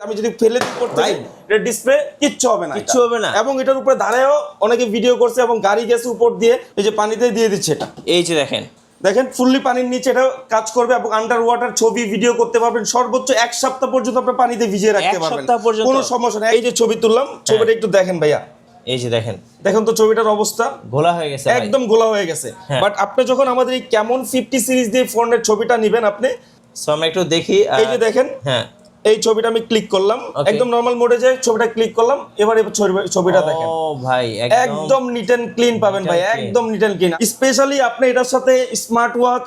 আমি যদি ফেলে দিই করতে যাই এর ডিসপ্লে কিচ্ছু হবে না, কিচ্ছু হবে না। এবং এটার উপরে দাঁড়ায়ও অনেকে ভিডিও করছে এবং গাড়ি গেছে উপর দিয়ে এই যে পানিতে দিয়ে দিচ্ছে এটা। এই যে দেখেন ফুললি পানির নিচে এটা কাজ করবে এবং আন্ডার ওয়াটার ছবি ভিডিও করতে পারবেন। সর্বোচ্চ 1 সপ্তাহ পর্যন্ত আপনি পানিতে ভিজিয়ে রাখতে পারবেন, কোনো সমস্যা নেই। এই যে ছবি তুললাম, ছবিটা একটু দেখেন ভাইয়া, এই যে দেখেন তো ছবিটার অবস্থা ঘোলা হয়ে গেছে, একদম ঘোলা হয়ে গেছে। বাট আপনি যখন আমাদের এই ক্যামন 50 সিরিজ দিয়ে ফোনের ছবিটা নেবেন আপনি, সো আমরা একটু দেখি। এই যে দেখেন, হ্যাঁ এই ছবিটা আমি ক্লিক করলাম, একদম নরমাল মোডে যাই, ছবিটা ক্লিক করলাম, এবারে ছবিটা দেখেন। ও ভাই একদম নিট এন্ড ক্লিন পাবেন ভাই, একদম নিট এন্ড ক্লিন। স্পেশালি আপনি এটার সাথে স্মার্ট ওয়াচ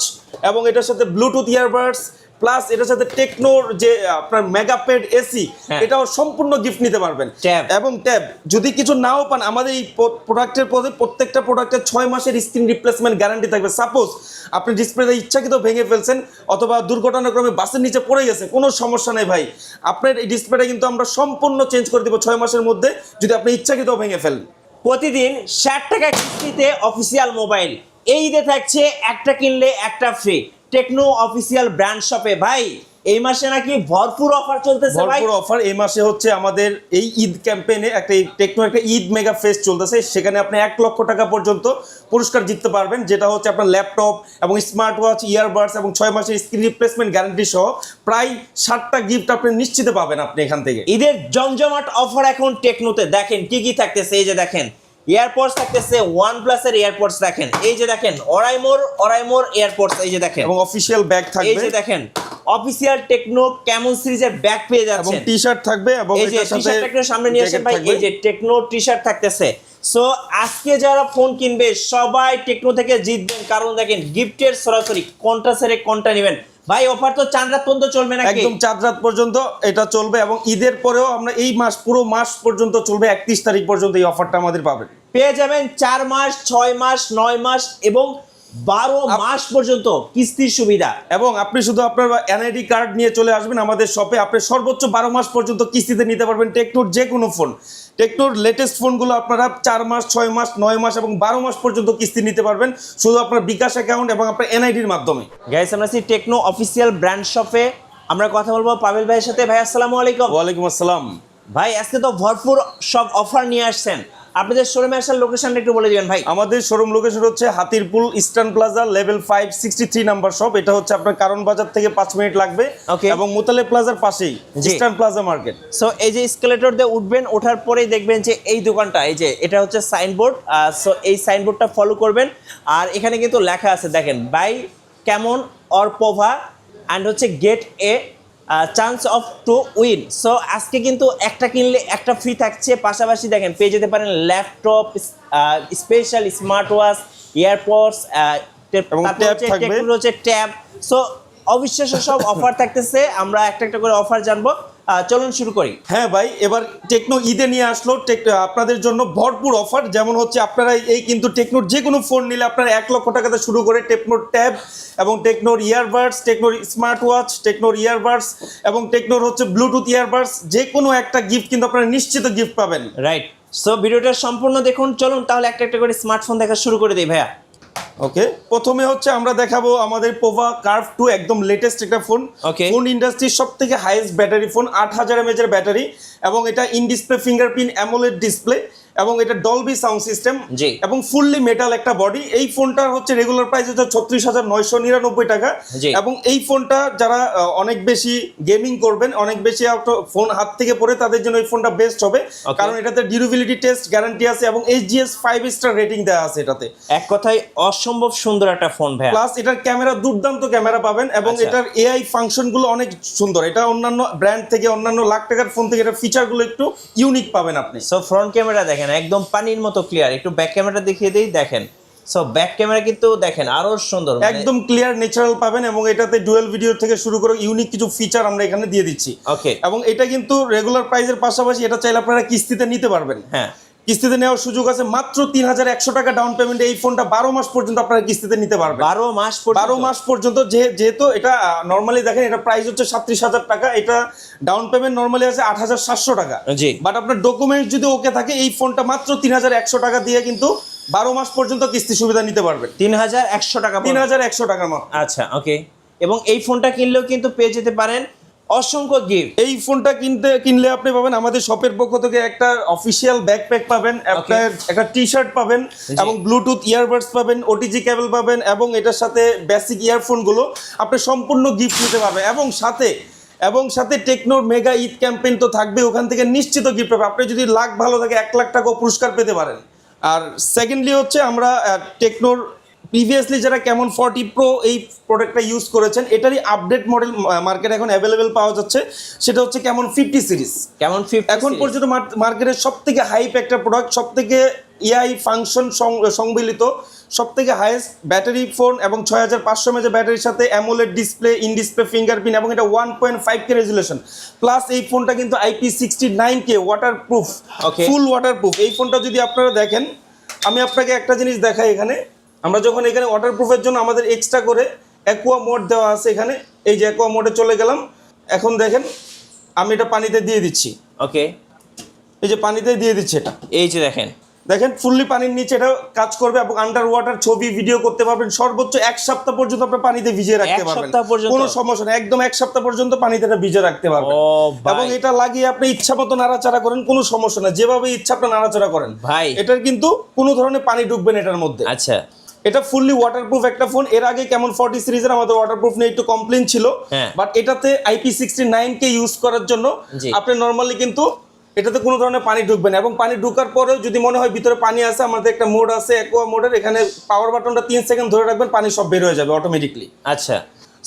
এবং এটার সাথে ব্লুটুথ ইয়ারবাডস প্লাস এটার সাথে টেকনোর যে আপনার মেগাপ্যাড এসি, এটাও সম্পূর্ণ গিফট নিতে পারবেন। এবং ট্যাব যদি কিছু নাও পান, আমাদের এই প্রোডাক্টের প্রত্যেকটা প্রোডাক্টের 6 মাসের স্ক্রিন রিপ্লেসমেন্ট গ্যারান্টি থাকবে। সাপোজ আপনি ডিসপ্লেটা ইচ্ছাকৃত ভেঙে ফেলছেন অথবা দুর্ঘটনাক্রমে বাসের নিচে পড়ে গেছে, কোনো সমস্যা নেই ভাই, আপনার এই ডিসপ্লেটা কিন্তু আমরা সম্পূর্ণ চেঞ্জ করে দিব 6 মাসের মধ্যে, যদি আপনি ইচ্ছাকৃত ভেঙে ফেলেন। প্রতিদিন 60 টাকা কিস্তিতে অফিসিয়াল মোবাইল, এই ঈদে থাকছে একটা কিনলে একটা ফ্রি টেকনো অফিসিয়াল ব্র্যান্ড শপে। ভাই এই মাসে নাকি ভরপুর অফার চলতেছে ভাই, ভরপুর অফার। এই মাসে হচ্ছে আমাদের এই ঈদ ক্যাম্পেইনে একটা টেকনো একটা ঈদ মেগা ফেস্ট চলতেছে, সেখানে আপনি 1 লক্ষ টাকা পর্যন্ত পুরস্কার জিততে পারবেন, যেটা হচ্ছে আপনার ল্যাপটপ এবং স্মার্ট ওয়াচ, ইয়ারবাডস এবং 6 মাসের স্ক্রিন রিপ্লেসমেন্ট গ্যারান্টি সহ প্রায় 60টা গিফট আপনি নিশ্চিত পাবেন আপনি এখান থেকে। ঈদের জমজমাট অফার এখন টেকনোতে। দেখেন কি কি থাকতেছে, এই যে দেখেন এয়ারপডস থাকতেছে, OnePlus এর এয়ারপডস দেখেন, এই যে দেখেন অরাইমোর এয়ারপডস, এই যে দেখেন, এবং অফিশিয়াল ব্যাগ থাকবে, এই যে দেখেন অফিসিয়াল টেকনো ক্যামন সিরিজের ব্যাগ পেয়ে যাচ্ছেন, এবং টি-শার্ট থাকবে, এবং এই যে টি-শার্টটা একটু সামনে নিয়ে আসেন ভাই, এই যে টেকনো টি-শার্ট থাকতেছে। সো আজকে যারা ফোন কিনবে সবাই টেকনো থেকে জিতবেন, কারণ দেখেন গিফটের সরাসরি কোনটা সেরে কোনটা নেবেন। ভাই অফার তো 4 রাত পর্যন্ত চলবে নাকি? একদম 4 রাত পর্যন্ত এটা চলবে, এবং ঈদের পরেও আমরা এই মাস পুরো মাস পর্যন্ত চলবে, 31 তারিখ পর্যন্ত এই অফারটা আমাদের পাবেন। পেয়ে যাবেন 4 মাস, 6 মাস, 9 মাস এবং 12 মাস পর্যন্ত কিস্তির সুবিধা। এবং আপনি শুধু আপনার এনআইডি কার্ড নিয়ে চলে আসবেন আমাদের শপে, আপনি সর্বোচ্চ 12 মাস পর্যন্ত কিস্তিতে নিতে পারবেন টেকনোর যে কোনো ফোন। টেকনোর লেটেস্ট ফোনগুলো আপনারা 4 মাস, 6 মাস, 9 মাস এবং 12 মাস পর্যন্ত কিস্তি নিতে পারবেন, শুধু আপনার বিকাশ অ্যাকাউন্ট এবং আপনার এনআইডির মাধ্যমে। গাইস আমরা আছি টেকনো অফিসিয়াল ব্র্যান্ড শপে, আমরা কথা বলবো পাবেল ভাইয়ের সাথে। ভাই আসসালামু আলাইকুম। ওয়ালাইকুম আসসালাম। ভাই আজকে তো ভরপুর সব অফার নিয়ে আসছেন, আপনাদের শোরুমে আসার লোকেশনটা একটু বলে দিবেন ভাই। আমাদের শোরুম লোকেশন হচ্ছে Hatirpool eastern plaza level 5 63 number shop. এটা হচ্ছে আপনার কারণ বাজার থেকে 5 মিনিট লাগবে, এবং মোতালে প্লাজার পাশেই ইস্টার্ন প্লাজা মার্কেট। সো এই যে এসকেলেটর দিয়ে উঠবেন, ওঠার পরেই দেখবেন যে এই দোকানটা, এই যে এটা হচ্ছে সাইনবোর্ড। সো এই সাইনবোর্ডটা ফলো করবেন, আর এখানে কিন্তু লেখা আছে দেখেন বাই ক্যামন অর পোভা অ্যান্ড হচ্ছে get a chance of to win. So আজকে কিন্তু একটা কিনলে একটা ফ্রি থাকছে, পাশাপাশি দেখেন পেয়ে যেতে পারেন laptop, special smart watch, AirPods, হচ্ছে ট্যাব। সো অবিশ্বাস্য সব অফার থাকতেছে, আমরা একটা একটা করে অফার জানবো, চলুন শুরু করি। হ্যাঁ ভাই, এবার টেকনো ঈদে নিয়ে আসলো আপনাদের জন্য ভরপুর অফার। যেমন হচ্ছে আপনারা এই কিন্তু টেকনোর যে কোনো ফোন নিলে আপনারা 1 লক্ষ টাকাতে শুরু করে টেকনোর ট্যাব এবং টেকনোর ইয়ারবাডস, টেকনোর স্মার্ট ওয়াচ, টেকনোর ইয়ারবাডস এবং টেকনোর হচ্ছে ব্লুটুথ ইয়ারবাডস, যে কোনো একটা গিফট কিন্তু আপনারা নিশ্চিত গিফট পাবেন। রাইট, সো ভিডিওটা সম্পূর্ণ দেখুন। চলুন তাহলে একটা একটা করে স্মার্টফোন দেখা শুরু করে দিই ভাইয়া। ওকে, প্রথমে হচ্ছে আমরা দেখাবো আমাদের পোভা কার্ভ 2, একদম লেটেস্ট একটা ফোন। ফোন ইন্ডাস্ট্রির সবথেকে হাইয়েস্ট ব্যাটারি ফোন, 8000 mAh এর ব্যাটারি, এবং এটা in display fingerprint AMOLED display, এবং এটা ডলবি সাউন্ড সিস্টেম, এবং ফুললি মেটাল একটা বডি। এই ফোনটার হচ্ছে রেগুলার প্রাইস হচ্ছে 36,999 টাকা। এবং এই ফোনটা যারা অনেক বেশি গেমিং করবেন, অনেক বেশি ফোন হাত থেকে পড়ে, তাদের জন্য এই ফোনটা বেস্ট হবে, কারণ এটাতে ডিউরেবিলিটি টেস্ট গ্যারান্টি আছে এবং HGS 5 স্টার রেটিং দেওয়া আছে এটাতে। এক কথায় অসম্ভব সুন্দর একটা ফোন ভাই। প্লাস এটার ক্যামেরা দুর্দান্ত ক্যামেরা পাবেন, এবং এটার AI ফাংশনগুলো অনেক সুন্দর। এটা অন্যান্য ব্র্যান্ড থেকে, অন্যান্য লাখ টাকার ফোন থেকে এটার ফিচারগুলো একটু ইউনিক পাবেন আপনি। সো ফ্রন্ট ক্যামেরা দেখেন একদম পানির মতো ক্লিয়ার, একটু ব্যাক ক্যামেরা দেখিয়ে দেই, দেখেন। সো ব্যাক ক্যামেরা কিন্তু দেখেন আরো সুন্দর, একদম ক্লিয়ার ন্যাচারাল পাবেন, এবং এটাতে ডুয়াল ভিডিও থেকে শুরু করে ইউনিক কিছু ফিচার আমরা এখানে দিয়ে দিচ্ছি। ওকে, এবং এটা কিন্তু রেগুলার প্রাইসের পাশাপাশি এটা চাইলে আপনারা কিস্তিতে নিতে পারবেন। হ্যাঁ, কিস্তিতে নেওয়ার সুযোগ আছে, মাত্র 3100 টাকা ডাউন পেমেন্টে এই ফোনটা 12 মাস পর্যন্ত আপনারা কিস্তিতে নিতে পারবেন। 12 মাস পর্যন্ত, যেহেতু এটা নর্মালি দেখেন এটা প্রাইস হচ্ছে 37,000 টাকা, এটা ডাউন পেমেন্ট নর্মালি আছে 8,700 টাকা। বাট আপনার ডকুমেন্টস যদি ওকে থাকে, এই ফোনটা মাত্র 3100 টাকা দিয়ে কিন্তু 12 মাস পর্যন্ত কিস্তি সুবিধা নিতে পারবেন। 3100 টাকা, 3100 টাকার মাত্র। আচ্ছা, ওকে। এবং এই ফোনটা কিনলেও কিন্তু পেয়ে যেতে পারেন অসংখ্য গিফট। এই ফোনটা কিনলে আপনি পাবেন আমাদের শপের পক্ষ থেকে একটা অফিসিয়াল ব্যাকপ্যাক পাবেন, আপনার একটা টি শার্ট পাবেন এবং ব্লুটুথ ইয়ারবাডস পাবেন, ওটিজি কেবল পাবেন এবং এটার সাথে বেসিক ইয়ারফোনগুলো আপনি সম্পূর্ণ গিফট নিতে পারবেন এবং সাথে টেকনোর মেগা ঈদ ক্যাম্পেইন তো থাকবে, ওখান থেকে নিশ্চিত গিফট পাবেন। আপনি যদি লাক ভালো থাকে 1 লাখ টাকাও পুরস্কার পেতে পারেন। আর সেকেন্ডলি হচ্ছে আমরা টেকনোর প্রিভিয়াসলি যারা ক্যামন 40 প্রো এই প্রোডাক্টটা ইউজ করেছেন, এটারই আপডেট মডেল মার্কেটে এখন অ্যাভেলেবেল পাওয়া যাচ্ছে, সেটা হচ্ছে ক্যামন 50 সিরিজ। কেমন 50 এখন পর্যন্ত মার্কেটের সবথেকে হাইপ একটা প্রোডাক্ট, সবথেকে এআই ফাংশন সংবলিত, সবথেকে হাইয়েস্ট ব্যাটারি ফোন এবং 6500 mAh ব্যাটারির সাথে AMOLED display, in display fingerprint এবং এটা 1.5K রেজুলেশন। প্লাস এই ফোনটা কিন্তু IP69K ওয়াটারপ্রুফ, ফুল ওয়াটারপ্রুফ। এই ফোনটা যদি আপনারা দেখেন, আমি আপনাকে একটা জিনিস দেখাই, এখানে আমরা যখন এখানে ওয়াটারপ্রুফের জন্য আমাদের এক্সট্রা করে অ্যাকোয়া মোড দেওয়া আছে এখানে, এই যে অ্যাকোয়া মোডে চলে গেলাম। এখন দেখেন আমি এটা পানিতে দিয়ে দিচ্ছি, ওকে, এই যে পানিতে দিয়ে দিচ্ছি এটা, এই যে দেখেন ফুললি পানির নিচে এটা কাজ করবে এবং আন্ডার ওয়াটার ছবি ভিডিও করতে পারবেন। সর্বোচ্চ 1 সপ্তাহ পর্যন্ত আপনি পানিতে ভিজিয়ে রাখতে পারবেন, কোনো সমস্যা নেই, একদম 1 সপ্তাহ পর্যন্ত পানিতে এটা ভিজিয়ে রাখতে পারবেন। এবং এটা লাগিয়ে আপনি ইচ্ছা মতো নাড়াচাড়া করেন, কোনো সমস্যা না, যেভাবে ইচ্ছা আপনি নাড়াচাড়া করেন ভাই, এটার কিন্তু কোনো ধরনের পানি ঢুকবে না এটার মধ্যে। আচ্ছা, এটা ফুললি ওয়াটারপ্রুফ একটা ফোন। এর আগে কেমন 40 সিরিজের আমাদের ওয়াটারপ্রুফ নিয়ে একটু কমপ্লেইন ছিল, বাট এটাতে IP69K ইউজ করার জন্য আপনি নরমালি কিন্তু এটাতে কোনো ধরনের পানি ঢুকবে না। এবং পানি ঢোকার পরেও যদি মনে হয় ভিতরে পানি আছে, আমাদের একটা মোড আছে অ্যাকোয়া মোডের, এখানে পাওয়ার বাটনটা 3 সেকেন্ড ধরে রাখবেন, পানি সব বের হয়ে যাবে অটোমেটিকলি। আচ্ছা,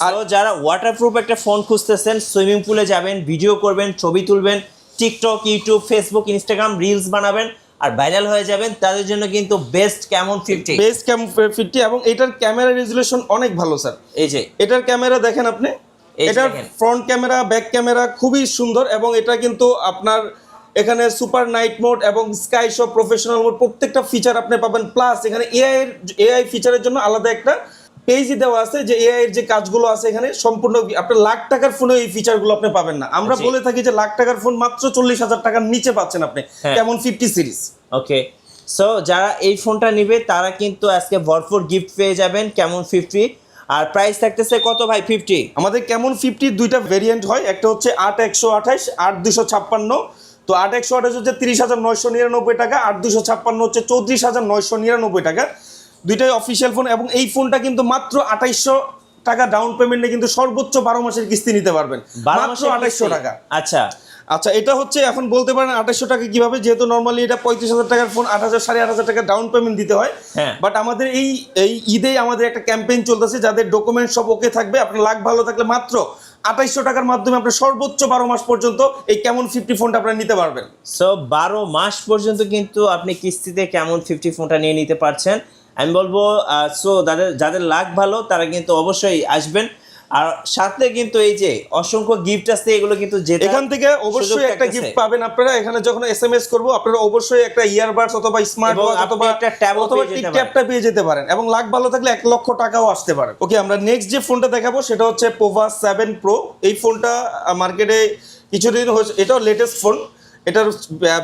আর যারা ওয়াটারপ্রুফ একটা ফোন খুঁজতেছেন, সুইমিং পুলে যাবেন, ভিডিও করবেন, ছবি তুলবেন, TikTok, YouTube, Facebook, Instagram reels বানাবেন আর ভাইরাল হয়ে যাবেন, তাদের জন্য কিন্তু বেস্ট ক্যামন 50 এবং এটার ক্যামেরা রেজুলেশন অনেক ভালো স্যার। এই যে এটার ক্যামেরা দেখেন আপনি, এটার ফ্রন্ট ক্যামেরা, ব্যাক ক্যামেরা খুবই সুন্দর এবং এটা কিন্তু আপনার এখানে সুপার নাইট মোড এবং স্কাই শো প্রফেশনাল মোড প্রত্যেকটা ফিচার আপনি পাবেন। প্লাস এখানে এআই ফিচারের জন্য আলাদা একটা পেজই দেওয়া আছে, যে এআই এর যে কাজগুলো আছে এখানে সম্পূর্ণ আপনার লাখ টাকার ফোনে এই ফিচারগুলো আপনি পাবেন না। আমরা বলে থাকি যে লাখ টাকার ফোন মাত্র 40,000 টাকার নিচে পাচ্ছেন আপনি কেমন 50 সিরিজ। ওকে, সো যারা এই ফোনটা নেবে তারা কিন্তু আজকে ভরপুর গিফট পেয়ে যাবেন কেমন 50। আর প্রাইস থাকতেছে কত ভাই? 50। আমাদের কেমন 50 দুইটা ভেরিয়েন্ট হয়, একটা হচ্ছে 8/128, 8/256। তো 8/128 হচ্ছে 30,999 টাকা, 8/256 হচ্ছে 34,999 টাকা। দুইটাই অফিসিয়াল ফোন এবং এই ফোনটা কিন্তু মাত্র 2800 টাকা ডাউন পেমেন্টে কিন্তু সর্বোচ্চ 12 মাসের কিস্তি নিতে পারবেন, মাত্র 2800 টাকা। আচ্ছা, এটা হচ্ছে এখন বলতে পারেন 2800 টাকা কিভাবে, যেহেতু নর্মালি এটা 35,000 টাকার ফোন 8,000 8,500 টাকা ডাউন পেমেন্ট দিতে হয়। বাট আমাদের এই ঈদে আমাদের একটা ক্যাম্পেইন চলতেছে, যাদের ডকুমেন্ট সব ওকে থাকবে, আপনার লাখ ভালো থাকলে মাত্র 2800 টাকার মাধ্যমে আপনি সর্বোচ্চ 12 মাস পর্যন্ত এই কেমন 50 ফোনটা আপনারা নিতে পারবেন। সো 12 মাস পর্যন্ত কিন্তু আপনি কিস্তিতে কেমন 50 ফোনটা নিয়ে নিতে পারছেন। আমি বলবো সো যাদের লাখ ভালো তারা কিন্তু অবশ্যই আসবেন। আর সাথে কিন্তু এই যে অসংখ্য গিফট আছে, এগুলো কিন্তু এখান থেকে অবশ্যই একটা গিফট পাবেন আপনারা। এখানে যখন এসএমএস করব আপনারা অবশ্যই একটা ইয়ারবাডস অথবা স্মার্ট ওয়াচ অথবা একটা ট্যাবটা পেয়ে যেতে পারেন এবং লাখ ভালো থাকলে 1 লক্ষ টাকাও আসতে পারে। ওকে, আমরা নেক্সট যে ফোনটা দেখাবো সেটা হচ্ছে পোভা 7 প্রো। এই ফোনটা মার্কেটে কিছুদিন হচ্ছে, এটাও লেটেস্ট ফোন। এটার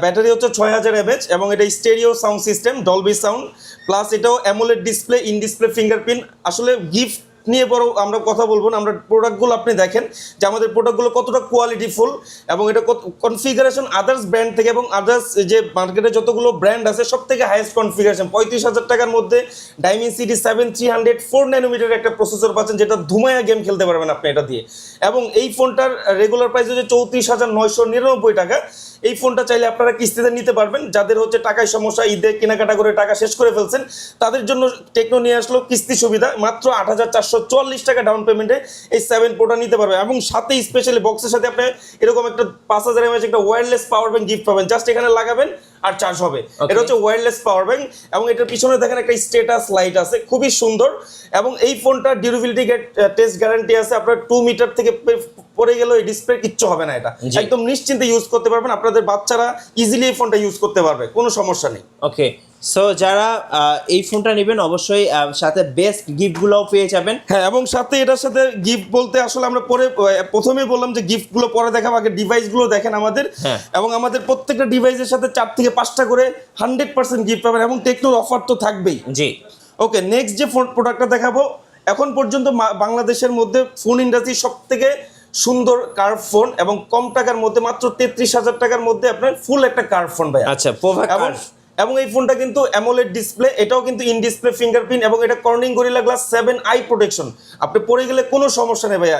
ব্যাটারি হচ্ছে 6000 mAh এবং এটা stereo sound system, Dolby sound, plus এটাও AMOLED display, in display fingerprint. আসলে গিফট নিয়ে বড় আমরা কথা বলবো না, আমরা প্রোডাক্টগুলো আপনি দেখেন যে আমাদের প্রোডাক্টগুলো কতটা কোয়ালিটিফুল এবং এটা কনফিগারেশন আদার্স ব্র্যান্ড থেকে এবং আদার্স যে মার্কেটে যতগুলো ব্র্যান্ড আছে সব থেকে হাইয়েস্ট কনফিগারেশন। 35,000 টাকার মধ্যে ডাইমেনসিটি 7-300 4 ন্যানোমিটার একটা প্রসেসর পাচ্ছেন, যেটা ধুমায়া গেম খেলতে পারবেন আপনি এটা দিয়ে। এবং এই ফোনটার রেগুলার প্রাইস হচ্ছে 34,999 টাকা। এই ফোনটা চাইলে আপনারা কিস্তিতে নিতে পারবেন। যাদের হচ্ছে টাকায় সমস্যা, ঈদে কেনাকাটা করে টাকা শেষ করে ফেলছেন, তাদের জন্য টেকনো নিয়ে আসলো কিস্তি সুবিধা। মাত্র 8,444 টাকা ডাউন পেমেন্টে এই 7 প্রোটা নিতে পারবেন এবং সাথে স্পেশালি বক্সের সাথে আপনি এরকম একটা 5000 mAh একটা ওয়্যারলেস পাওয়ার ব্যাংক গিফট পাবেন। জাস্ট এখানে লাগাবেন আর চার্জ হবে। এটা হচ্ছে ওয়্যারলেস পাওয়ার ব্যাংক এবং এটার পিছনে দেখেন একটা স্ট্যাটাস লাইট আছে, খুবই সুন্দর। এবং এই ফোনটার ডিউরেবিলিটি টেস্ট গ্যারান্টি আছে, আপনার 2 মিটার থেকে পড়ে গেলেও এই ডিসপ্লে কিচ্ছু হবে না, এটা একদম নিশ্চিন্তে ইউজ করতে পারবেন। আপনাদের বাচ্চারা ইজিলি এই ফোনটা ইউজ করতে পারবে, কোনো সমস্যা নেই। ওকে, সো যারা এই ফোনটা নেবেন অবশ্যই সাথে বেস্ট গিফটগুলোও পেয়ে যাবেন। হ্যাঁ, এবং সাথে এটার সাথে গিফট বলতে আসলে আমরা প্রথমে বললাম যে গিফটগুলো পরে দেখাবো, আগে ডিভাইসগুলো দেখেন আমাদের। এবং আমাদের প্রত্যেকটা ডিভাইসের সাথে 4 থেকে 5টা করে 100% গিফট পাবেন এবং টেকনোর অফার তো থাকবেই। জি, ওকে, নেক্সট যে ফোন প্রোডাক্টটা দেখাবো, এখন পর্যন্ত বাংলাদেশের মধ্যে ফোন ইন্ডাস্ট্রি সব থেকে সুন্দর কার্ভ ফোন এবং কম টাকার মধ্যে মাত্র 33,000 টাকার মধ্যে আপনার ফুল একটা কার্ভ ফোন ভাই। আচ্ছা, পোভা এবং এবং এই ফোনটা কিন্তু অ্যামোলেড ডিসপ্লে, এটাও কিন্তু ইন ডিসপ্লে ফিঙ্গারপ্রিন্ট এবং এটা Corning gorilla glass 7 I protection. আপনি পড়ে গেলে কোনো সমস্যা নেই ভাইয়া,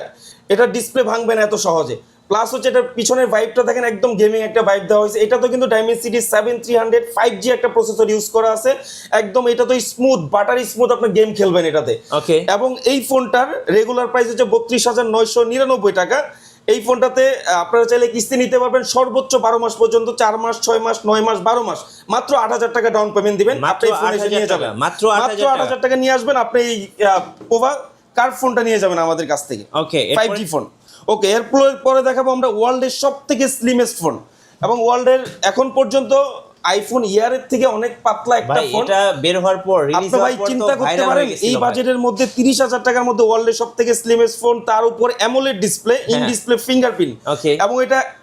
এটা ডিসপ্লে ভাঙবে না এত সহজে। প্লাস হচ্ছে এটার পিছনের ভাইবটা দেখেন, একদম গেমিং একটা ভাইব দেওয়া হয়েছে। এটা তো কিন্তু ডাইমেনসিটি 7300 5G একটা প্রসেসর ইউজ করা আছে, একদম এটা তো স্মুথ বাটারি স্মুথ, আপনি গেম খেলবেন এটাতে। ওকে। এবং এই ফোনটার রেগুলার প্রাইস হচ্ছে 32,999 টাকা। এই ফোনটাতে আপনারা চাইলে কিস্তি নিতে পারবেন সর্বোচ্চ 12 মাস পর্যন্ত, 4 মাস 6 মাস 9 মাস 12 মাস, মাত্র 8,000 টাকা ডাউন পেমেন্ট দিবেন, মাত্র আপনি এই ফোন এসে 8,000 নিয়ে যাবেন। টাকা, মাত্র 8,000 টাকা নিয়ে আসবেন, আপনি এই পোভা কার্ভ ফোনটা নিয়ে যাবেন আমাদের কাছ থেকে। ওকে, 5G ফোন। ওকে, পরে দেখাবো আমরা ওয়ার্ল্ডের সবথেকে স্লিমেস্ট ফোন, এবং ওয়ার্ল্ডের এখন পর্যন্ত আইফোন ইয়ারের থেকে অনেক পাতলা একটা ভাই ফোন। এটা বের হওয়ার পর রিলিজ আপনি ভাই হওয়ার পর চিন্তা তো করতে ভাইরাল পারেন হয়ে গেছিল এই ভাই। বাজেটের মধ্যে 30,000 টাকার মধ্যে ওয়ার্ল্ডের সবথেকে স্লিমেস্ট ফোন, তার উপর অ্যামোলেড ডিসপ্লে, ইন হ্যাঁ। Display fingerprint. ওকে। এবং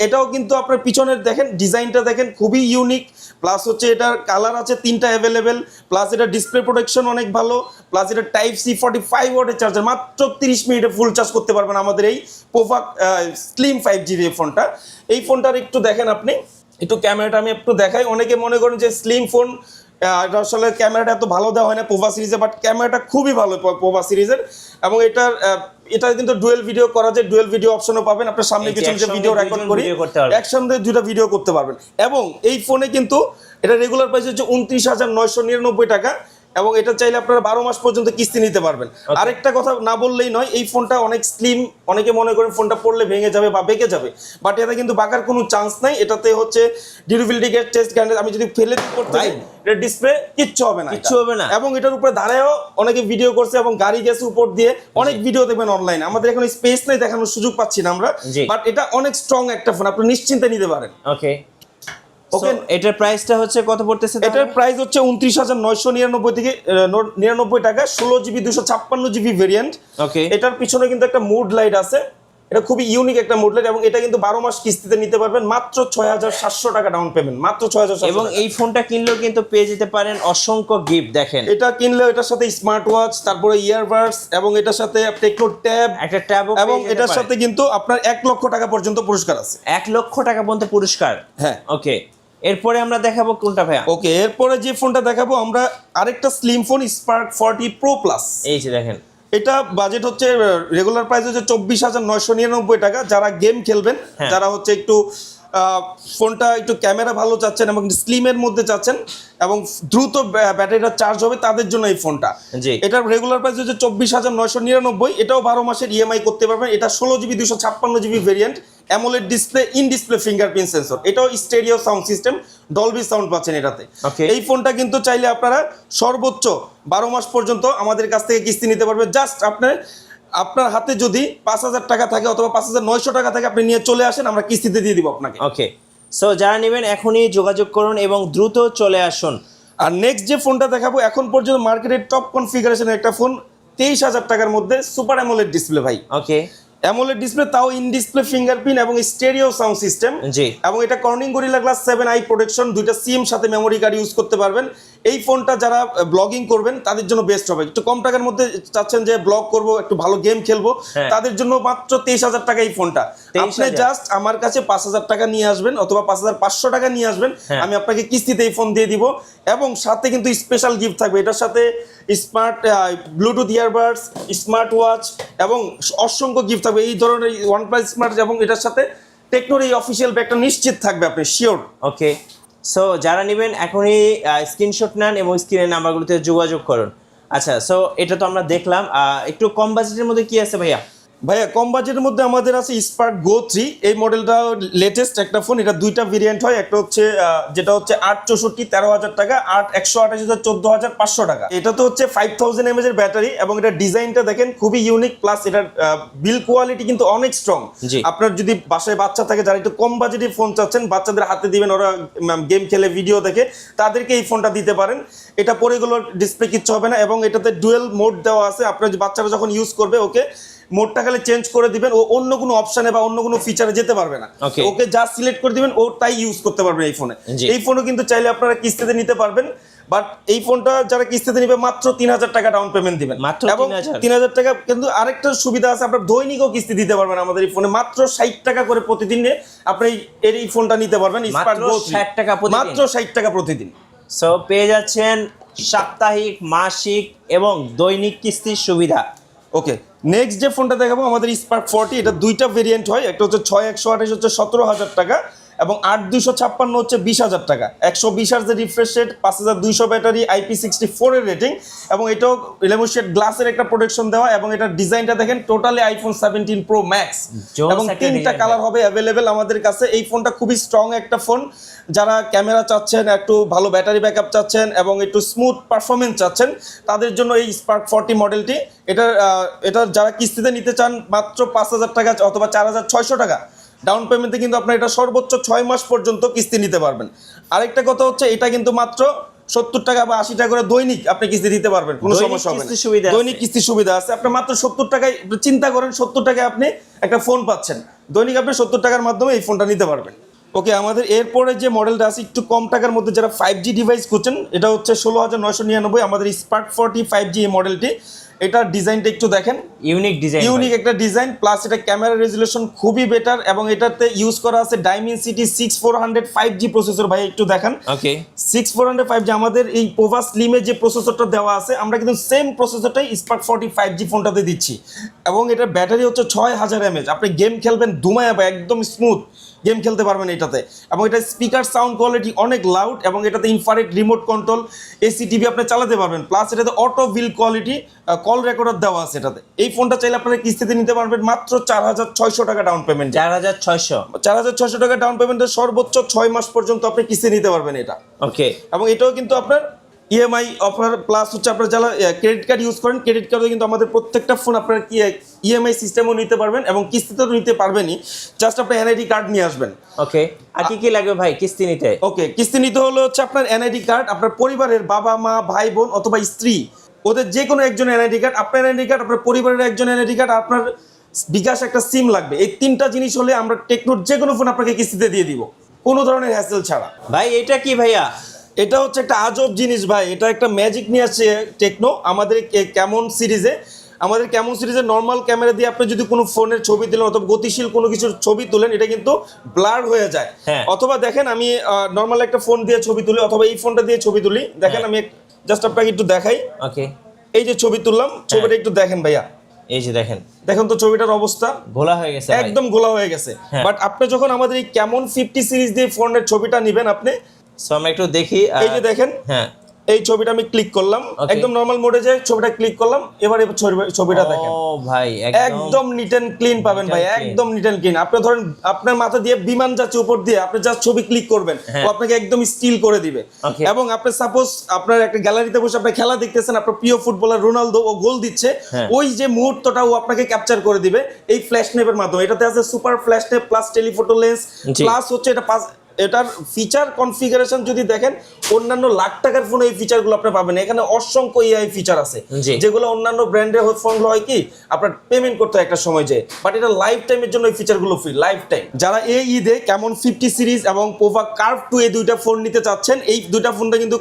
এটাও কিন্তু আপনার পিছনের দেখেন ডিজাইনটা দেখেন খুবই ইউনিক, প্লাস হচ্ছে এটার কালার আছে 3টা অ্যাভেলেবেল, প্লাস এটা ডিসপ্লে প্রোটেকশন অনেক ভালো, প্লাস এটা টাইপ সি 45 ওয়াটের চার্জার, মাত্র 30 মিনিটে ফুল চার্জ করতে পারবেন আমাদের এই পোভা স্লিম 5G এই ফোনটা। এই ফোনটার একটু দেখেন আপনি, একটু ক্যামেরাটা আমি একটু দেখাই। অনেকে মনে করেন যে স্লিম ফোন, এটা আসলে ক্যামেরাটা এত ভালো দেওয়া হয় না পোভা সিরিজে, বাট ক্যামেরাটা খুবই ভালো পোভা সিরিজের। এবং এটা কিন্তু ডুয়েল ভিডিও করা যায়, ডুয়েল ভিডিও অপশনও পাবেন, আপনার সামনে এই যে পিছনে যে একসঙ্গে ভিডিও রেকর্ড দুইজন করি ভিডিও করতে পারবেন। একসঙ্গে 2টা ভিডিও করতে পারবেন। এবং এই ফোনে কিন্তু এটা রেগুলার প্রাইস হচ্ছে 29,999 টাকা, এবং এটা চাইলে আপনারা 12 মাস পর্যন্ত কিস্তি নিতে পারবেন। আরেকটা কথা না বললেই নয়, এই ফোনটা অনেক স্লিম, অনেকে মনে করেন ফোনটা পড়লে ভেঙে যাবে বা বেঁকে যাবে, বাট এতে কিন্তু বাঁকার কোনো চান্স নাই। এটাতে হচ্ছে ডিউরেবিলিটি টেস্ট গ্যারান্টি, আমি যদি ফেলে করতে যাই এটা ডিসপ্লে কিচ্ছু হবে না, কিচ্ছু হবে না। এবং এটার উপরে দাঁড়ায়ও অনেকে ভিডিও করছে, এবং গাড়ি গেছে উপর দিয়ে, অনেক ভিডিও দেখবেন অনলাইনে। আমাদের এখন স্পেস নেই, দেখানোর সুযোগ পাচ্ছি না আমরা, জি। বাট এটা অনেক স্ট্রং একটা ফোন, আপনি নিশ্চিন্তে নিতে পারেন। ওকে। ওকে। ওকে, এটার প্রাইসটা হচ্ছে কত পড়তেছে তাহলে? এটার প্রাইস হচ্ছে 29,999 থেকে 99 টাকা, 16GB 256GB ভেরিয়েন্ট। ওকে। এটার পিছনে কিন্তু একটা মুড লাইট আছে, এটা খুবই ইউনিক একটা মুড লাইট, এবং এটা কিন্তু 12 মাস কিস্তিতে নিতে পারবেন, মাত্র 6,700 টাকা ডাউন পেমেন্ট, মাত্র 6,700। এবং এই ফোনটা কিনলেও কিন্তু পেয়ে যেতে পারেন অসংখ্য গিফট। দেখেন এটা কিনলে এটার সাথে স্মার্ট ওয়াচ, তারপরে ইয়ারবাডস, এবং এটার সাথে টেকনো ট্যাব, একটা ট্যাবও এবং এটার সাথে কিন্তু আপনার 1 লক্ষ টাকা পর্যন্ত পুরস্কার আছে। 1 লক্ষ টাকা পর্যন্ত পুরস্কার। হ্যাঁ। ওকে, এরপরে আমরা দেখাবো কোনটা ভাইয়া? ওকে, এরপরে যে ফোনটা দেখাবো আমরা আরেকটা slim phone, spark 40 pro plus. এই যে দেখেন, এটা বাজেট হচ্ছে রেগুলার প্রাইস হচ্ছে 24,999 টাকা। যারা গেম খেলবেন, হ্যাঁ। যারা হচ্ছে একটু ফোনটা একটু ক্যামেরা ভালো চাচ্ছেন এবং স্লিমের মধ্যে চাচ্ছেন এবং দ্রুত ব্যাটারিটা চার্জ হবে, তাদের জন্য এই ফোনটা। জি। এটার রেগুলার প্রাইস হচ্ছে 24,999, এটাও 12 মাসের ইএমআই করতে পারবেন। এটা 16GB 256GB variant, AMOLED display, in display fingerprint sensor, এটাও stereo sound system, Dolby sound পাচ্ছেন এটাতে। Okay. এই ফোনটা কিন্তু চাইলে আপনারা সর্বোচ্চ 12 মাস পর্যন্ত আমাদের কাছ থেকে কিস্তি নিতে পারবেন। জাস্ট আপনার হাতে যদি 5,000 টাকা থাকে অথবা 5,900 টাকা থাকে, আপনি নিয়ে চলে আসেন, আমরা কিস্তিতে দিয়ে দিব আপনাকে। ওকে, সো যারা নেবেন এখনই যোগাযোগ করুন এবং দ্রুত চলে আসুন। আর নেক্সট যে ফোনটা দেখাবো, এখন পর্যন্ত মার্কেটের টপ কনফিগারেশনের একটা ফোন, 23,000 টাকার মধ্যে সুপার অ্যামোলেড ডিসপ্লে ভাই। ওকে। অ্যামোলেড ডিসপ্লে, তাও ইন ডিসপ্লে ফিঙ্গারপ্রিন্ট এবং স্টেরিও সাউন্ড সিস্টেম। জি। এবং এটা Corning gorilla glass 7 I protection, 2টা সিম সাথে মেমোরি কার্ড ইউজ করতে পারবেন। এই ফোনটা যারা ব্লগিং করবেন তাদের জন্য বেস্ট হবে। একটু কম টাকার মধ্যে চাচ্ছেন যে ব্লগ করব, একটু ভালো গেম খেলবো, হ্যাঁ। তাদের জন্য মাত্র 23,000 টাকা এই ফোনটা। 23,000 আপনি জাস্ট আমার কাছে 5,000 টাকা নিয়ে আসবেন অথবা 5,500 টাকা নিয়ে আসবেন, হ্যাঁ। আমি আপনাকে কিস্তিতে এই ফোন দিয়ে দিব। এবং সাথে কিন্তু স্পেশাল গিফট থাকবে, এটার সাথে smart Bluetooth earbuds, smart watch, এবং অসংখ্য গিফট থাকবে এই ধরনের OnePlus স্মার্ট, এবং এটার সাথে টেকনোর এই অফিসিয়াল ব্যাগটা নিশ্চিত থাকবে, আপনি শিওর। ওকে, সো যারা নেবেন এখনই স্ক্রিনশট নেন এবং স্ক্রিনের নাম্বারগুলোতে যোগাযোগ করুন। আচ্ছা, সো এটা তো আমরা দেখলাম, একটু কম বাজেটের মধ্যে কি আছে ভাইয়া? ভাইয়া কম বাজেটের মধ্যে আমাদের আছে স্পার্ক গো 3। এই মডেলটা লেটেস্ট একটা ফোন, এটা 2টা ভেরিয়েন্ট হয়। একটা হচ্ছে যেটা হচ্ছে 864 13,000 টাকা, 128 14,500 টাকা। এটা তো হচ্ছে 5000 mAh এর ব্যাটারি, এবং এটা ডিজাইনটা দেখেন খুবই ইউনিক, প্লাস এটার বিল কোয়ালিটি কিন্তু অনেক স্ট্রং। জি। আপনার যদি বাসায় বাচ্চা থাকে, যারা একটু কম বাজেটে ফোন চাচ্ছেন, বাচ্চাদের হাতে দিবেন, ওরা গেম খেলে ভিডিও দেখে, তাদেরকে এই ফোনটা দিতে পারেন। এটা পরে গেলো ডিসপ্লে কিচ্ছু হবে না, এবং এটাতে ডুয়েল মোড দেওয়া আছে। আপনার বাচ্চারা যখন ইউজ করবে, ওকে মোডটা খালি চেঞ্জ করে দিবেন, ও অন্য কোনো অপশনে বা অন্য কোনো ফিচারে যেতে পারবে না। Okay. ওকে যা সিলেক্ট করে দিবেন, ও তাই ইউজ করতে পারবেন এই ফোনে। জি। এই ফোনও কিন্তু চাইলে আপনারা কিস্তিতে নিতে পারবেন। বাট এই ফোনটা যারা কিস্তিতে নিবে মাত্র 3,000 টাকা ডাউন পেমেন্ট দিবেন, মাত্র এবং 3,000 3,000 টাকা। কিন্তু আরেকটা সুবিধা আছে, আপনার দৈনিকও কিস্তি দিতে পারবেন আমাদের এই ফোনে, মাত্র 60 টাকা করে প্রতিদিনে আপনি এই ফোনটা নিতে পারবেন। স্মার্ট মাত্র 60 টাকা প্রতিদিন, মাত্র 60 টাকা প্রতিদিন। সো পেয়ে যাচ্ছেন সাপ্তাহিক, মাসিক এবং দৈনিক কিস্তির সুবিধা। ওকে, নেক্সট যে ফোনটা দেখাবো আমাদের স্পার্ক 40, এটা দুইটা ভেরিয়েন্ট হয়, একটা হচ্ছে 6128 হচ্ছে 17,000 টাকা এবং 8256 হচ্ছে 20,000 টাকা। 120 হার্জের রিফ্রেশ রেট, 5200 ব্যাটারি, IP64 এর রেটিং এবং এটাও 11 শেড গ্লাসের একটা প্রোটেকশন দেওয়া, এবং এটার ডিজাইনটা দেখেন টোটালি আইফোন 17 প্রো ম্যাক্স এবং একটা 3টা design কালার হবে অ্যাভেলেবেল আমাদের কাছে। এই ফোনটা খুবই স্ট্রং একটা ফোন, যারা ক্যামেরা চাচ্ছেন, একটু ভালো ব্যাটারি ব্যাকআপ চাচ্ছেন এবং একটু স্মুথ পারফরমেন্স চাচ্ছেন, তাদের জন্য এই স্পার্ক 40 মডেলটি। এটা যারা কিস্তিতে নিতে চান মাত্র 5,000 টাকা অথবা 4,600 টাকা ডাউন পেমেন্টে কিন্তু আপনার এটা সর্বোচ্চ 6 মাস পর্যন্ত কিস্তি নিতে পারবেন। আরেকটা কথা হচ্ছে, এটা কিন্তু মাত্র 70 টাকা বা 80 টাকা করে দৈনিক আপনি কিস্তি দিতে পারবেন, কোনো দৈনিক সমস্যা হবে না। কিস্তির সুবিধা আছে। দৈনিক কিস্তির সুবিধা আছে। আপনি মাত্র 70 টাকায় চিন্তা করেন, 70 টাকায় আপনি একটা ফোন পাচ্ছেন, দৈনিক আপনি 70 টাকার মাধ্যমে এই ফোনটা নিতে পারবেন। ওকে, আমাদের এরপরে যে মডেলটা আছে একটু কম টাকার মধ্যে, যারা 5G ডিভাইস খুঁজছেন, এটা হচ্ছে 16,999 আমাদের স্পার্ক 40 5G এই মডেলটি। এটার ডিজাইনটা একটু দেখেন, ইউনিক ডিজাইন, ইউনিক একটা ডিজাইন, প্লাস এটা ক্যামেরা রেজুলেশন খুবই বেটার এবং এটাতে ইউজ করা আছে ডাইমেনসিটি 6400 5G প্রসেসর। ভাই একটু দেখান, ওকে 6400 5G আমাদের এই পোভা স্লিমে যে প্রসেসরটা দেওয়া আছে, আমরা কিন্তু সেম প্রসেসরটাই স্পার্ক 40 5G ফোনটাতে দিচ্ছি এবং এটার ব্যাটারি হচ্ছে 6000 mAh। আপনি গেম খেলবেন ধুমায়া বা একদম স্মুথ গেম খেলতে পারবেন এটাতে। এবং এটা স্পিকার সাউন্ড কোয়ালিটি অনেক লাউড এবং এটাতে infrared remote control, AC TV আপনি চালাতে পারবেন, প্লাস এটাতে অটো ভিল কোয়ালিটি কল রেকর্ডার দেওয়া আছে এটাতে। এই ফোনটা চাইলে আপনারা কিস্তিতে নিতে পারবেন মাত্র 4,600 টাকা ডাউন পেমেন্ট। 4,600 টাকা ডাউন পেমেন্টের সর্বোচ্চ 6 মাস পর্যন্ত আপনি কিস্তি নিতে পারবেন এটা। ওকে, এবং এটাও কিন্তু আপনার ইএমআই অফার, প্লাস হচ্ছে আপনারা যারা ক্রেডিট কার্ড ইউজ করেন, ক্রেডিট কার্ডে কিন্তু আমাদের প্রত্যেকটা ফোন আপনারা ইএমআই সিস্টেমও নিতে পারবেন এবং কিস্তিতেও নিতে পারবেনই, জাস্ট আপনার এনআইডি কার্ড নিয়ে আসবেন। ওকে, আর কি কি লাগবে ভাই কিস্তি নিতে? ওকে, কিস্তি নিতে হলো হচ্ছে আপনার এনআইডি কার্ড, আপনার পরিবারের বাবা মা ভাই বোন অথবা স্ত্রী, ওদের যে কোনো একজন এনআইডি কার্ড, আপনার এনআইডি কার্ড, আপনার পরিবারের একজন এনআইডি কার্ড, আপনার বিকাশ একটা সিম লাগবে। এই 3টা জিনিস হলে আমরা টেকনোর যে কোনো ফোন আপনাকে কিস্তিতে দিয়ে দিব, কোনো ধরনের হ্যাসেল ছাড়া। ভাই এটা কি ভাইয়া? এটা হচ্ছে একটা আজব জিনিস ভাই, এটা একটা ম্যাজিক নিয়ে আসছে টেকনো আমাদের ক্যামন সিরিজে। আমাদের ক্যামন সিরিজের নর্মাল ক্যামেরা দিয়ে আপনি যদি কোনো ফোনের ছবি তুলেন অথবা গতিশীল কোনো কিছুর ছবি তুলেন, এটা কিন্তু ব্লার হয়ে যায়। হ্যাঁ। অথবা দেখেন আমি নর্মাল একটা ফোন দিয়ে ছবি তুলি অথবা এই ফোনটা দিয়ে ছবি তুলি, দেখেন আমি জাস্ট আপনাকে একটু দেখাই। ওকে, এই যে ছবি তুললাম, ছবিটা একটু দেখেন ভাইয়া, এই যে দেখেন তো ছবিটার অবস্থা ঘোলা হয়ে গেছে ভাই। একদম গোলা হয়ে গেছে। হ্যাঁ। বাট আপনি যখন আমাদের এই ক্যামন 50 সিরিজ দিয়ে ফোনের ছবিটা নেবেন আপনি, সো আমরা একটু দেখি। এই যে দেখেন, হ্যাঁ, এই ছবিটা আমি ক্লিক করলাম, Okay. একদম নরমাল মোডে যে ছবিটা ক্লিক করলাম, এবার ছবিটা দেখেন ও ভাই একদম নিট এন্ড ক্লিন পাবেন ভাই, Neat and clean. একদম নিট এন্ড ক্লিন। আপনি ধরেন আপনার মাথা দিয়ে বিমান যাচ্ছে উপর দিয়ে, আপনি জাস্ট ছবি ক্লিক করবেন, হ্যাঁ। ও আপনাকে একদম স্টিল করে দিবে। Okay. এবং আপনি সাপোজ আপনার একটা গ্যালারিতে বসে আপনি খেলা দেখতেছেন, আপনার প্রিয় ফুটবলার রোনালদো ও গোল দিচ্ছে, হ্যাঁ। ওই যে মুহূর্তটা ও আপনাকে ক্যাপচার করে দিবে এই ফ্ল্যাশ নেপের মাধ্যমে। এটাতে আছে সুপার ফ্ল্যাশ নেপ প্লাস টেলিফোটো লেন্স, জি। প্লাস হচ্ছে এটার ফিচার কনফিগারেশন যদি দেখেন, অন্যান্য লাখ টাকার ফোনে এই ফিচারগুলো আপনি পাবেন। এখানে অসংখ্য এআই ফিচার আছে, জি। যেগুলো অন্যান্য ব্র্যান্ডের ফোনগুলো হয় কি আপনার পেমেন্ট করতে হয় একটা সময় যে, বাট এটা লাইফ টাইমের জন্য এই ফিচারগুলো ফ্রি লাইফ টাইম। যারা এই ঈদে কেমন 50 সিরিজ এবং পোভা কার্ভ 2 এই দুইটা ফোন নিতে চাচ্ছেন, এই দুইটা ফোনটা কিন্তু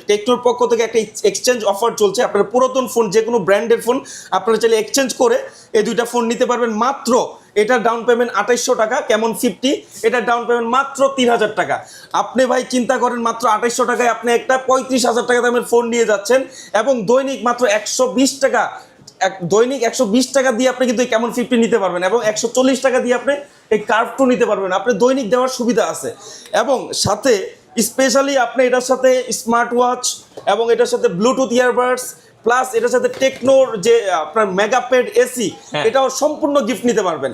টেকনোর পক্ষ থেকে একটা এক্সচেঞ্জ অফার চলছে। আপনার পুরাতন ফোন যে কোনো ব্র্যান্ডের ফোন আপনারা চাইলে এক্সচেঞ্জ করে এই দুইটা ফোন নিতে পারবেন। মাত্র এটার ডাউন পেমেন্ট 2800 টাকা, কেমন 50, এটার ডাউন পেমেন্ট মাত্র 3000 টাকা। আপনি ভাই চিন্তা করেন, মাত্র 2800 টাকায় আপনি একটা 35,000 টাকা দামের ফোন নিয়ে যাচ্ছেন এবং দৈনিক মাত্র 120 টাকা, দৈনিক 120 টাকা দিয়ে আপনি কিন্তু কেমন 50 নিতে পারবেন এবং 140 টাকা দিয়ে আপনি এই কার্ভ 2 নিতে পারবেন। আপনি দৈনিক দেওয়ার সুবিধা আছে এবং সাথে স্পেশালি আপনি এটার সাথে স্মার্ট ওয়াচ এবং এটার সাথে ব্লুটুথ ইয়ারবাডস, প্লাস এটার সাথে টেকনোর যে আপনার মেগাপ্যাড এসি, এটাও সম্পূর্ণ গিফট নিতে পারবেন।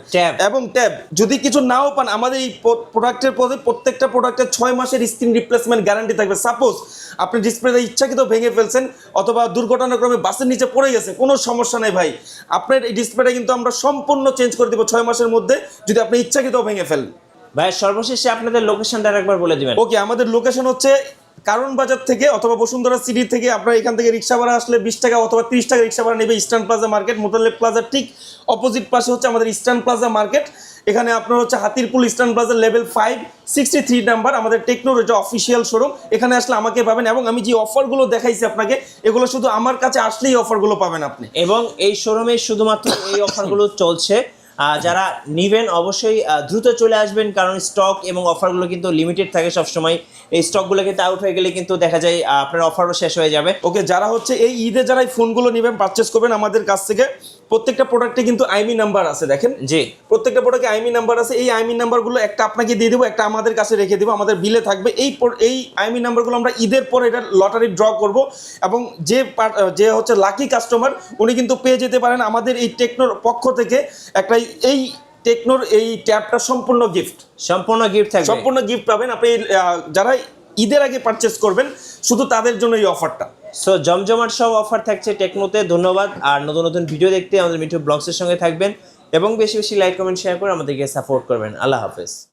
এবং ট্যাব যদি কিছু নাও পান, আমাদের এই প্রোডাক্টের প্রত্যেকটা প্রোডাক্টের 6 মাসের স্ক্রিন রিপ্লেসমেন্ট গ্যারান্টি থাকবে। সাপোজ আপনি ডিসপ্লেটা ইচ্ছাকৃত ভেঙে ফেলছেন অথবা দুর্ঘটনাক্রমে বাসের নিচে পড়ে গেছে, কোনো সমস্যা নেই ভাই, আপনার এই ডিসপ্লেটা কিন্তু আমরা সম্পূর্ণ চেঞ্জ করে দেবো 6 মাসের মধ্যে, যদি আপনি ইচ্ছাকৃত ভেঙে ফেলেন। ভাই সর্বশেষে আপনাদের লোকেশনটা একবার বলে দিবেন। ওকে, আমাদের লোকেশন হচ্ছে কারণ বাজার থেকে অথবা বসুন্ধরা সিটি থেকে আপনার এখান থেকে রিক্সা ভাড়া আসলে 20 টাকা অথবা 30 টাকা রিক্সা ভাড়া নেবে ইস্টার্ন প্লাজা মার্কেট, মোতালেব প্লাজার ঠিক অপোজিট পাশে হচ্ছে আমাদের ইস্টার্ন প্লাজা মার্কেট। এখানে আপনার হচ্ছে Hatirpool eastern plaza level 5 63 number আমাদের টেকনোর যে অফিসিয়াল শোরুম, এখানে আসলে আমাকে পাবেন। এবং আমি যে অফারগুলো দেখাইছি আপনাকে, এগুলো শুধু আমার কাছে আসলেই অফারগুলো পাবেন আপনি। এবং এই শোরুমে শুধুমাত্র এই অফারগুলো চলছে। যারা নিবেন অবশ্যই দ্রুত চলে আসবেন, কারণ স্টক এবং অফারগুলো কিন্তু লিমিটেড থাকে সবসময়। এই স্টকগুলো কিন্তু আউট হয়ে গেলে কিন্তু দেখা যায় আপনার অফারও শেষ হয়ে যাবে। ওকে, যারা হচ্ছে এই ঈদে যারা এই ফোনগুলো নেবেন, পারচেস করবেন আমাদের কাছ থেকে, প্রত্যেকটা প্রোডাক্টে কিন্তু আইমি নাম্বার আছে, দেখেন জি, প্রত্যেকটা প্রোডাক্টে আইমি নাম্বার আছে। এই আইমি নাম্বারগুলো একটা আপনাকে দিয়ে দেবো, একটা আমাদের কাছে রেখে দেবো, আমাদের বিলে থাকবে। এই আইমি নাম্বারগুলো আমরা ঈদের পরে এটা লটারি ড্র করব, এবং যে হচ্ছে লাকি কাস্টমার উনি কিন্তু পেয়ে যেতে পারেন আমাদের এই টেকনোর পক্ষ থেকে একটা এই টেকনোর এই ট্যাবটা সম্পূর্ণ গিফট থাকবে। সম্পূর্ণ গিফট পাবেন আপনি। যারা ঈদের আগে পারচেস করবেন শুধু তাদের জন্য এই অফারটা। সো জমজমাট সব অফার থাকছে টেকনোতে। ধন্যবাদ। আর নতুন নতুন ভিডিও দেখতে আমাদের মিঠু ব্লগসের সঙ্গে থাকবেন এবং বেশি বেশি লাইক কমেন্ট শেয়ার করে আমাদেরকে সাপোর্ট করবেন। আল্লাহ হাফেজ।